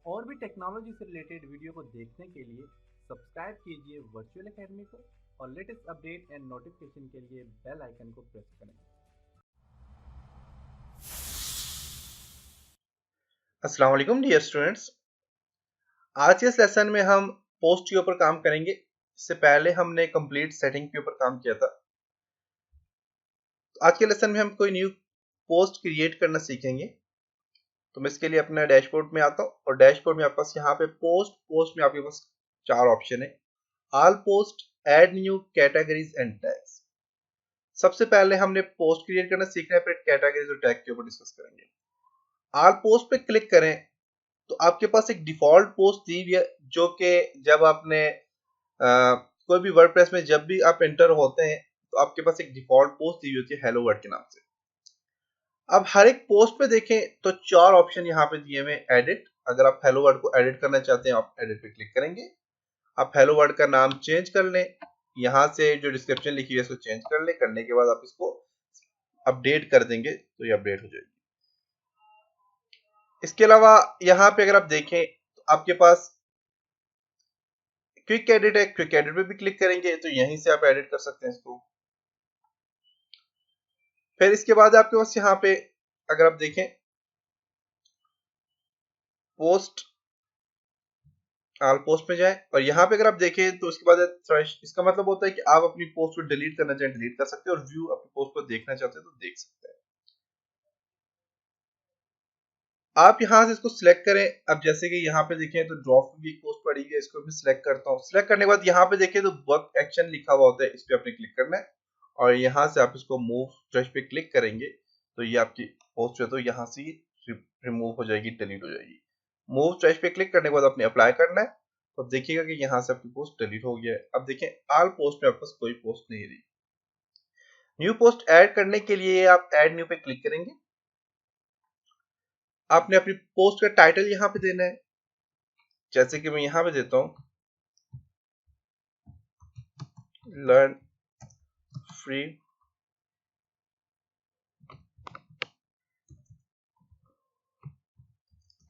और भी टेक्नोलॉजी से रिलेटेड वीडियो को देखने के लिए सब्सक्राइब कीजिए वर्चुअल एकेडमी को और लेटेस्ट अपडेट एंड नोटिफिकेशन के लिए बेल आइकन को प्रेस करें। अस्सलाम वालेकुम डियर स्टूडेंट्स। आज के इस लेसन में हम पोस्ट के ऊपर काम करेंगे। इससे पहले हमने कंप्लीट सेटिंग के ऊपर काम किया था। आज के लेसन में हम कोई न्यू पोस्ट क्रिएट करना सीखेंगे। तो मैं इसके लिए अपना डैशबोर्ड में आता हूँ और डैशबोर्ड में आपके पास यहाँ पे पोस्ट में आपके पास चार ऑप्शन है। All post, add new, categories and tags. सबसे पहले हमने पोस्ट क्रिएट करना सीखना है, फिर कैटेगरीज और टैग के ऊपर डिस्कस करेंगे। ऑल पोस्ट पे क्लिक करें तो आपके पास एक डिफॉल्ट पोस्ट दी हुई है, जो कि जब आपने कोई भी वर्डप्रेस में जब भी आप एंटर होते हैं तो आपके पास एक डिफॉल्ट पोस्ट दी हुई होती है हेलो वर्ड के नाम से। अब हर एक पोस्ट पे देखें तो चार ऑप्शन यहाँ पे दिए हुए। एडिट, अगर आप हेलो वर्ड को एडिट करना चाहते हैं आप एडिट पे क्लिक करेंगे। आप हेलो वर्ड का नाम चेंज कर लें, यहाँ से जो डिस्क्रिप्शन लिखी है इसको चेंज कर लें। करने के बाद आप इसको अपडेट कर देंगे तो ये अपडेट हो जाएगी। इसके अलावा यहाँ पे अगर आप देखें तो आपके पास क्विक एडिट है। क्विक एडिट पे भी क्लिक करेंगे तो यहीं से आप एडिट कर सकते हैं इसको। फिर इसके बाद आपके पास यहाँ पे अगर आप देखें पोस्ट, ऑल पोस्ट में जाएं और यहाँ पे अगर आप देखें तो उसके बाद फ्रेश, इसका मतलब होता है कि आप अपनी पोस्ट को डिलीट करना चाहें डिलीट कर सकते हैं और व्यू अपनी पोस्ट को देखना चाहते हैं तो देख सकते हैं। आप यहाँ से इसको सिलेक्ट करें। अब जैसे कि यहाँ पे देखें तो ड्रॉप में भी एक पोस्ट पड़ी है, इसको भी सिलेक्ट करता हूँ। सिलेक्ट करने के बाद यहाँ पे देखें तो वर्क एक्शन लिखा हुआ होता है, इस पे आपने क्लिक करना है और यहाँ से आप इसको मूव ब्रश पे क्लिक करेंगे तो ये आपकी पोस्ट जो है तो यहाँ से रिमूव हो जाएगी, डिलीट हो जाएगी। मूव ब्रश पे क्लिक करने के बाद आपने अप्लाई करना है तो अब देखिएगा कि यहाँ से आपकी पोस्ट डिलीट हो गया है। अब देखें ऑल पोस्ट में आपके पास कोई पोस्ट नहीं रही। न्यू पोस्ट ऐड करने के लिए आप ऐड न्यू पे क्लिक करेंगे। आपने अपनी पोस्ट का टाइटल यहाँ पे देना है, जैसे कि मैं यहाँ पे देता हूँ learn free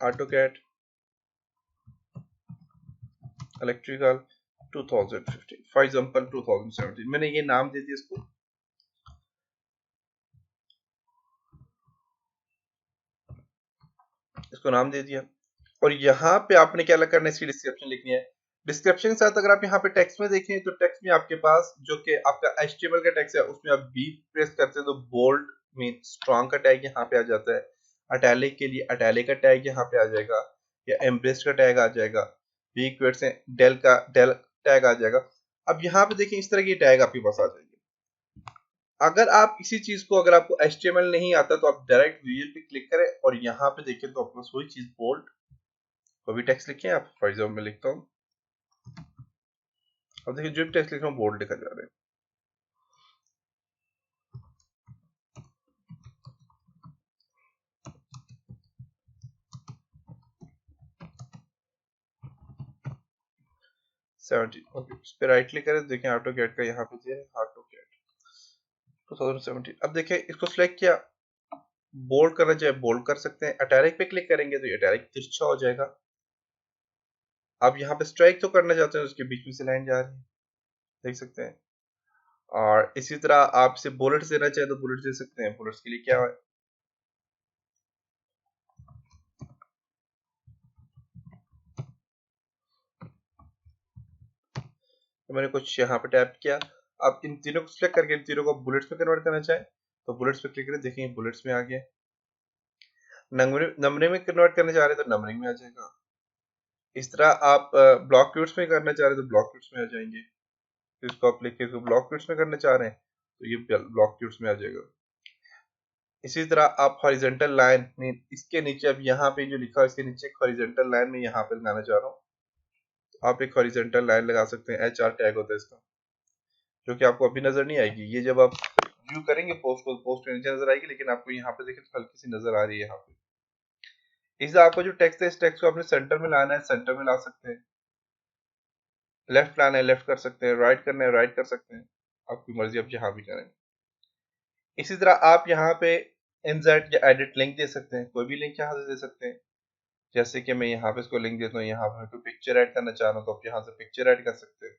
AutoCAD electrical 2015 for example 2017 मैंने ये नाम दे दिया इसको। नाम दे दिया और यहाँ पे आपने क्या करना है, इसकी डिस्क्रिप्शन लिखनी है। डिस्क्रिप्शन के साथ अगर आप यहाँ पे टेक्स्ट में देखें तो टेक्स्ट में आपके पास जो कि आपका HTML का टेक्स्ट है उसमें आप बी प्रेस करते हैं तो बोल्ड मीन स्ट्रॉन्ग का टैग यहाँ पे आ जाता है। अटैलिक के लिए अटैलिक का टैग यहाँ पे आ जाएगा या एम्ब्रेस्ड का टैग आ जाएगा। वीक वर्ड से डेल टैग आ जाएगा। अब यहाँ पे देखिए इस तरह की टैग आपके पास आ जाएगी। अगर आप किसी चीज को, अगर आपको HTML नहीं आता तो आप डायरेक्ट विजुअल पे क्लिक करें और यहाँ पे देखें तो आपके पास वही चीज बोल्ड कोई भी टेक्स्ट लिखें। आप फॉर एग्जाम्पल मैं लिखता हूँ, अब देखिए जो भी टेक्स्ट लिख रहा हूँ बोल्ड लिखा जा रहा है। ओके, इस पे राइट क्लिक करें, देखें AutoCAD का यहाँ पे दिया है AutoCAD 2017। अब देखें इसको सिलेक्ट किया, बोल्ड करना चाहे बोल्ड कर सकते हैं। इटैलिक पे क्लिक करेंगे तो इटैलिक तिरछा हो जाएगा। अब यहाँ पे स्ट्राइक तो करना चाहते हैं, उसके बीच में से लाइन जा रही है, देख सकते हैं। और इसी तरह आप इसे बुलेट्स देना चाहे तो बुलेट्स दे सकते हैं। बुलेट्स के लिए क्या है, तो मैंने कुछ यहाँ पे टैप किया। आप इन तीनों को सिलेक्ट करके इन तीनों को बुलेट्स में कन्वर्ट करना चाहें तो बुलेट्स पे क्लिक करें, देखिए बुलेट्स में आ गया। नंबरिंग में कन्वर्ट करना चाह रहे हैं तो नंबरिंग में आ जाएगा। इस तरह आप ब्लॉक क्यूट्स में करना चाह रहे हैं तो ब्लॉक क्यूट्स में आ जाएंगे। तो इसको आप लिख के इसको ब्लॉक क्यूट्स में करना चाह रहे हैं तो ये ब्लॉक क्यूट्स में आ जाएगा। इसी तरह आप हॉरिजॉन्टल लाइन इसके नीचे, अब यहाँ पे जो लिखा है इसके नीचे हॉरिजॉन्टल लाइन में यहाँ पे लगाना चाह रहा हूँ तो आप एक हॉरिजॉन्टल लाइन लगा सकते हैं। HR टैग होता है इसका, जो कि आपको अभी नजर नहीं आएगी। ये जब आप व्यू करेंगे पोस्ट को, पोस्ट के नीचे नजर आएगी, लेकिन आपको यहाँ पे देखें तो हल्की सी नजर आ रही है यहाँ पे। इससे आपको जो टेक्स्ट है इस टेक्स्ट को आपने सेंटर में लाना है, सेंटर में ला सकते हैं। लेफ्ट लाना है लेफ्ट कर सकते हैं, राइट करना है राइट कर सकते हैं, आपकी मर्जी, आप जहां भी करें। इसी तरह आप यहाँ पे इंसर्ट या एडिट लिंक दे सकते हैं, कोई भी लिंक यहाँ से दे सकते हैं। जैसे कि मैं यहाँ पे इसको लिंक देता हूँ, यहाँ पे कोई पिक्चर ऐड करना चाह रहा हूँ तो आप यहाँ से पिक्चर ऐड कर सकते हैं।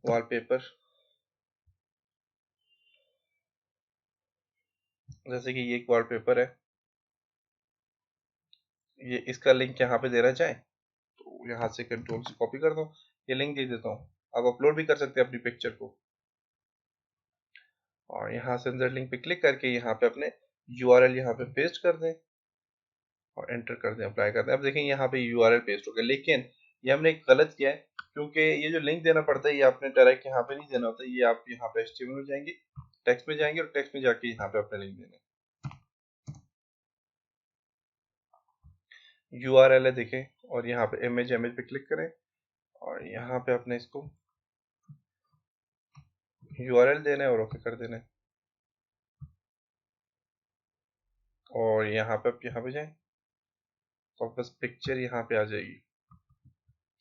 वॉलपेपर, जैसे कि ये एक वॉलपेपर है, ये इसका लिंक यहाँ पे देना चाहें तो यहाँ से कंट्रोल से कॉपी कर दो, ये लिंक दे देता हूँ। आप अपलोड भी कर सकते हैं अपनी पिक्चर को, और यहाँ से अंदर लिंक पे क्लिक करके यहाँ पे अपने यूआरएल यहाँ पे पेस्ट कर दें और एंटर कर दें, अप्लाई कर दें। अब देखें यहाँ पे यूआरएल पेस्ट हो गया, लेकिन ये हमने गलत किया है, क्योंकि ये जो लिंक देना पड़ता है ये आपने डायरेक्ट यहाँ पे नहीं देना होता, ये आप यहाँ पे एचटीएमएल में जाएंगे, टेक्स्ट में जाएंगे और टेक्स्ट में जाके यहाँ पे अपने लिंक देना है। यूआरएल है देखें, और यहाँ पे इमेज पे क्लिक करें और यहाँ पे अपने इसको यूआरएल देना है और ओके कर देना है, और यहाँ पे आप यहाँ पे जाएं तो बस पिक्चर यहाँ पे आ जाएगी।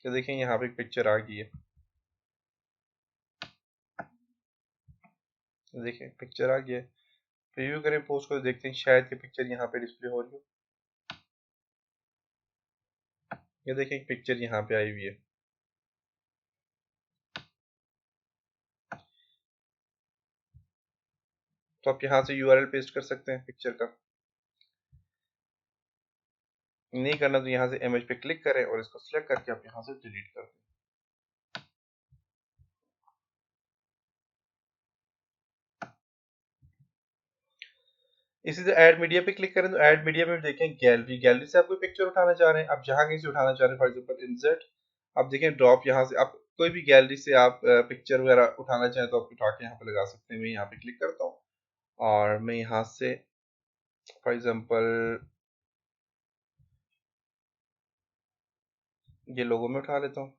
तो देखें यहाँ पे एक पिक्चर आ गई है, देखें पिक्चर आ गया है। प्रीव्यू करें पोस्ट को, देखते हैं शायद ये पिक्चर यहाँ पे डिस्प्ले हो रही हो। ये देखें एक पिक्चर यहाँ पे आई हुई है। तो आप यहाँ से यूआरएल पेस्ट कर सकते हैं पिक्चर का, नहीं करना तो यहाँ से इमेज पे क्लिक करें और इसको सिलेक्ट करके आप यहाँ से डिलीट कर दें। इसी से ऐड मीडिया पे क्लिक करें तो ऐड मीडिया में देखें गैलरी, गैलरी से आप कोई पिक्चर उठाना चाह रहे हैं, आप जहां कहीं से उठाना चाह रहे हैं, फॉर एग्जांपल इंसर्ट, आप देखें ड्रॉप, यहाँ से आप कोई भी गैलरी से आप पिक्चर वगैरह उठाना चाहें तो आप उठा के यहाँ पे लगा सकते हैं। मैं यहाँ पे क्लिक करता हूँ और मैं यहाँ से फॉर एग्जांपल ये लोगो में उठा लेता हूँ,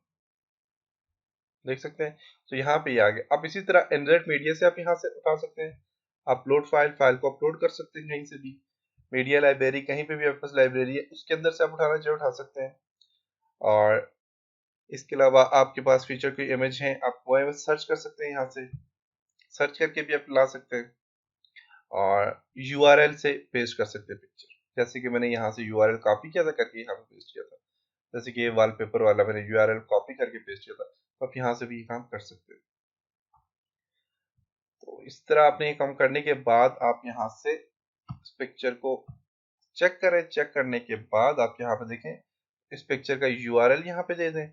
देख सकते हैं। तो यहाँ पे ये आ गया। अब इसी तरह एंड्रॉइड मीडिया से आप यहाँ से उठा सकते हैं, अपलोड फाइल, फाइल को अपलोड कर सकते हैं कहीं से भी, मीडिया लाइब्रेरी, कहीं पे भी आपके पास लाइब्रेरी है उसके अंदर से आप उठाना चाहे उठा सकते हैं। और इसके अलावा आपके पास फीचर कोई इमेज है, आप वो इमेज सर्च कर सकते हैं, यहाँ से सर्च करके भी आप ला सकते हैं और यूआरएल से पेस्ट कर सकते हैं पिक्चर, जैसे कि मैंने यहाँ से यूआरएल कॉपी किया था करके यहाँ पे पेस्ट किया था, जैसे कि ये वॉलपेपर वाला मैंने यूआरएल कॉपी करके पेस्ट किया था, तो आप यहाँ से भी ये काम कर सकते हैं। तो इस तरह आपने ये काम करने के बाद आप यहाँ से इस पिक्चर को चेक करें, चेक करने के बाद आप यहाँ पे देखें इस पिक्चर का यूआरएल यहाँ पे दे दें,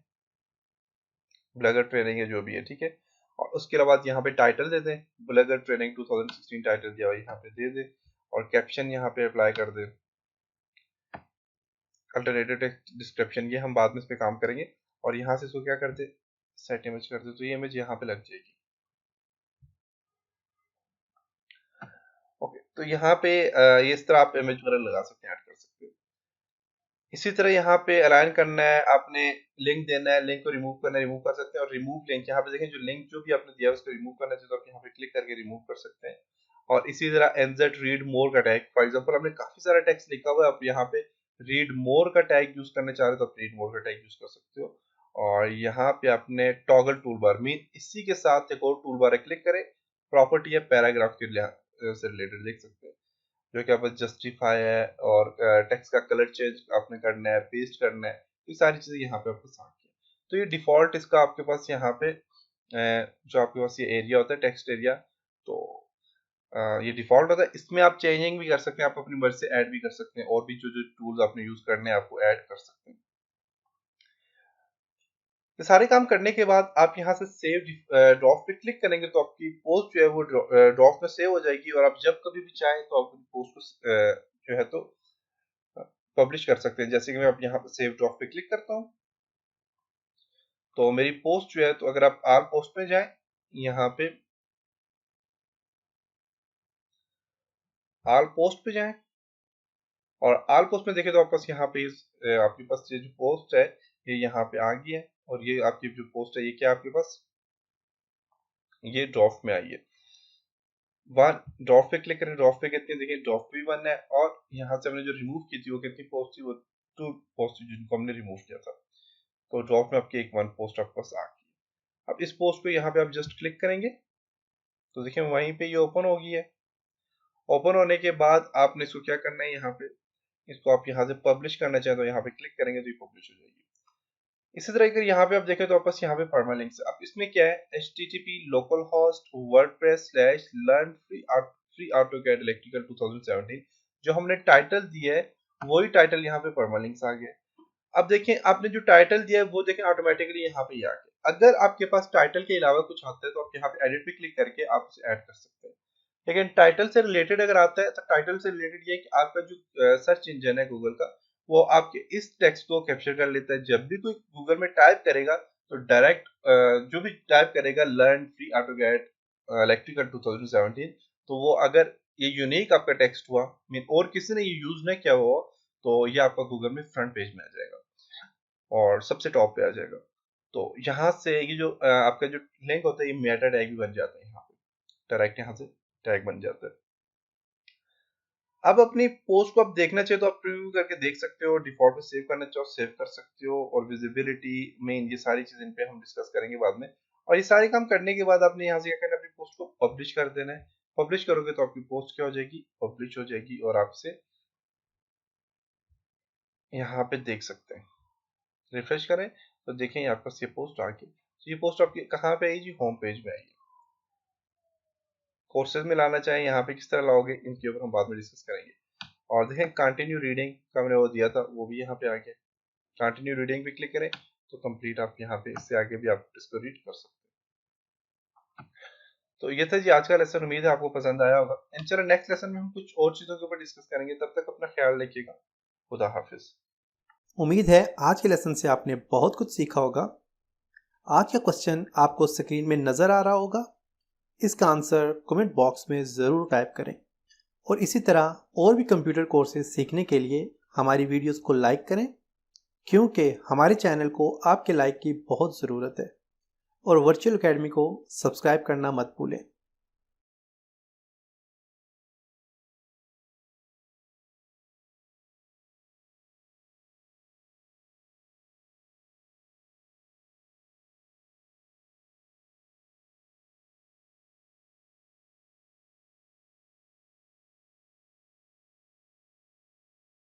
ब्लगर ट्रेनिंग है जो भी है, ठीक है। और उसके बाद यहाँ पे टाइटल दे दें, ब्लगर ट्रेनिंग 2016 टाइटल दिया हुआ यहाँ पे दे दें, और कैप्शन यहाँ पे अप्लाई कर दें, अल्टरनेटिव टेक्स्ट डिस्क्रिप्शन, ये हम बाद में इस पे काम करेंगे। और यहाँ से इसको क्या कर दे, सेट इमेज कर दे, तो ये इमेज यहाँ पे लग जाएगी। ओके, तो यहाँ पे ये इस तरह आप इमेज वगैरह लगा सकते हैं, ऐड कर सकते हैं। इसी तरह यहाँ पे अलाइन करना है, आपने लिंक देना है, लिंक को रिमूव करना है, रिमूव कर सकते हैं। और रिमूव लिंक, यहाँ पे देखें जो लिंक जो भी आपने दिया है उसको रिमूव करना चाहिए, तो आप यहाँ पे क्लिक करके रिमूव कर सकते हैं। और इसी तरह एनजेड रीड मोर का टैग, फॉर एग्जांपल आपने काफी सारा टेक्स्ट लिखा हुआ है, आप यहाँ पे रीड मोर का टैग यूज करना चाह रहे हो तो आप रीड मोर का टैग यूज कर सकते हो। और यहाँ पे आपने टॉगल टूल बार, मीन इसी के साथ एक और टूल बार है, क्लिक करें, प्रॉपर्टी है पैराग्राफ के से रिलेटेड, देख सकते हैं, जो कि आपको जस्टिफाई है, और टेक्स्ट का कलर चेंज आपने करना है, पेस्ट करना है, ये सारी चीजें यहाँ पे आपको साथ की। तो ये डिफॉल्ट इसका आपके पास यहाँ पे जो आपके पास ये एरिया होता है टेक्स्ट एरिया, तो ये डिफॉल्ट होता है, इसमें आप चेंजिंग भी कर सकते हैं, आप अपनी मर्जी से ऐड भी कर सकते हैं, और भी जो जो टूल्स आपने यूज करने हैं आपको ऐड कर सकते हैं। ये सारे काम करने के बाद आप यहाँ से सेव ड्राफ्ट पे क्लिक करेंगे तो आपकी पोस्ट जो है वो ड्राफ्ट में सेव हो जाएगी, और आप जब कभी भी चाहें तो आप पोस्ट को जो है तो पब्लिश कर सकते हैं। जैसे कि मैं अब यहाँ पे सेव ड्राफ्ट पे क्लिक करता हूँ तो मेरी पोस्ट जो है, तो अगर आप आल पोस्ट में जाएं, यहाँ पे आल पोस्ट पे जाएं और आल पोस्ट में देखें तो आपके पास यहाँ पे आपके पास ये जो पोस्ट है ये यहाँ पे आ गई है, और ये आपकी जो पोस्ट है ये क्या आपके पास ये ड्राफ्ट में आई है। वन ड्राफ्ट पे क्लिक करें, ड्राफ्ट पे कितनी, देखिए ड्राफ्ट भी वन है, और यहाँ से हमने जो रिमूव की थी वो कितनी पोस्ट थी, वो 2 पोस्ट थी जिनको हमने रिमूव किया था। तो ड्राफ्ट में आपकी एक 1 पोस्ट आपके पास आ गई। अब इस पोस्ट पे यहाँ पे आप जस्ट क्लिक करेंगे तो देखिए वहीं पे ये ओपन हो गई है। ओपन होने के बाद आपने इसको क्या करना है, यहाँ पे इसको आप यहाँ से पब्लिश करना चाहें तो यहाँ पे क्लिक करेंगे तो ये पब्लिश हो जाएगी। इसी तरह अगर यहाँ पे आप देखें तो आपस यहाँ पे परमालिंक्स है। अब इसमें क्या है, http localhost wordpress/learn free AutoCAD electrical 2017 जो हमने टाइटल दिया है वही टाइटल यहाँ पे परमालिंक्स आ गया। अब देखें आपने जो टाइटल दिया है वो देखें ऑटोमेटिकली यहाँ पे आ गया। अगर आपके पास टाइटल के अलावा कुछ आता है तो आप यहाँ पे एडिट पे क्लिक करके आप उसे ऐड कर सकते हैं। लेकिन टाइटल से रिलेटेड अगर आता है तो टाइटल से रिलेटेड ये है कि आपका जो सर्च इंजन है गूगल का वो आपके इस टेक्स्ट को कैप्चर कर लेता है। जब भी कोई गूगल में टाइप करेगा तो डायरेक्ट जो भी टाइप करेगा लर्न फ्री ऑटोकैड इलेक्ट्रिकल 2017 तो वो अगर ये यूनिक आपका टेक्स्ट हुआ मीन और किसी ने ये यूज नहीं किया हुआ तो ये आपका गूगल में फ्रंट पेज में आ जाएगा और सबसे टॉप पे आ जाएगा। तो यहाँ से ये जो आपका जो लिंक होता है ये मेटा टैग भी बन जाता है, यहाँ पे डायरेक्ट यहाँ से टैग बन जाता है। अब अपनी पोस्ट को आप देखना चाहिए तो आप प्रीव्यू करके देख सकते हो, डिफॉल्ट में सेव करना चाहो सेव कर सकते हो, और विजिबिलिटी मेन ये सारी चीजें इन पे हम डिस्कस करेंगे बाद में। और ये सारे काम करने के बाद आपने यहाँ से क्या करना है, अपनी पोस्ट को पब्लिश कर देना है। पब्लिश करोगे तो आपकी पोस्ट क्या हो जाएगी, पब्लिश हो जाएगी और आपसे यहाँ पे देख सकते हैं। रिफ्रेश करें तो देखें ये आपका ये पोस्ट आ गई। तो ये पोस्ट आपकी कहाँ पे आई जी, होम पेज में आई। कोर्सेज में लाना चाहें यहाँ पे किस तरह लाओगे इनके ऊपर हम बाद में डिस्कस करेंगे। और देखें कंटिन्यू रीडिंग का हमने वो दिया था वो भी यहाँ पे आ गया। कंटिन्यू रीडिंग पे क्लिक करें तो कंप्लीट आप यहाँ पे इससे आगे भी आप इसको रीड कर सकते हैं। तो ये था जी आज का लेसन, उम्मीद है आपको पसंद आया होगा। इन चलो नेक्स्ट लेसन में हम कुछ और चीजों के ऊपर डिस्कस करेंगे, तब तक अपना ख्याल रखिएगा। खुदा हाफिज। उम्मीद है आज के लेसन से आपने बहुत कुछ सीखा होगा। आज का क्वेश्चन आपको स्क्रीन में नज़र आ रहा होगा, इसका आंसर कमेंट बॉक्स में ज़रूर टाइप करें। और इसी तरह और भी कंप्यूटर कोर्सेज सीखने के लिए हमारी वीडियोस को लाइक करें, क्योंकि हमारे चैनल को आपके लाइक की बहुत ज़रूरत है। और वर्चुअल एकेडमी को सब्सक्राइब करना मत भूलें।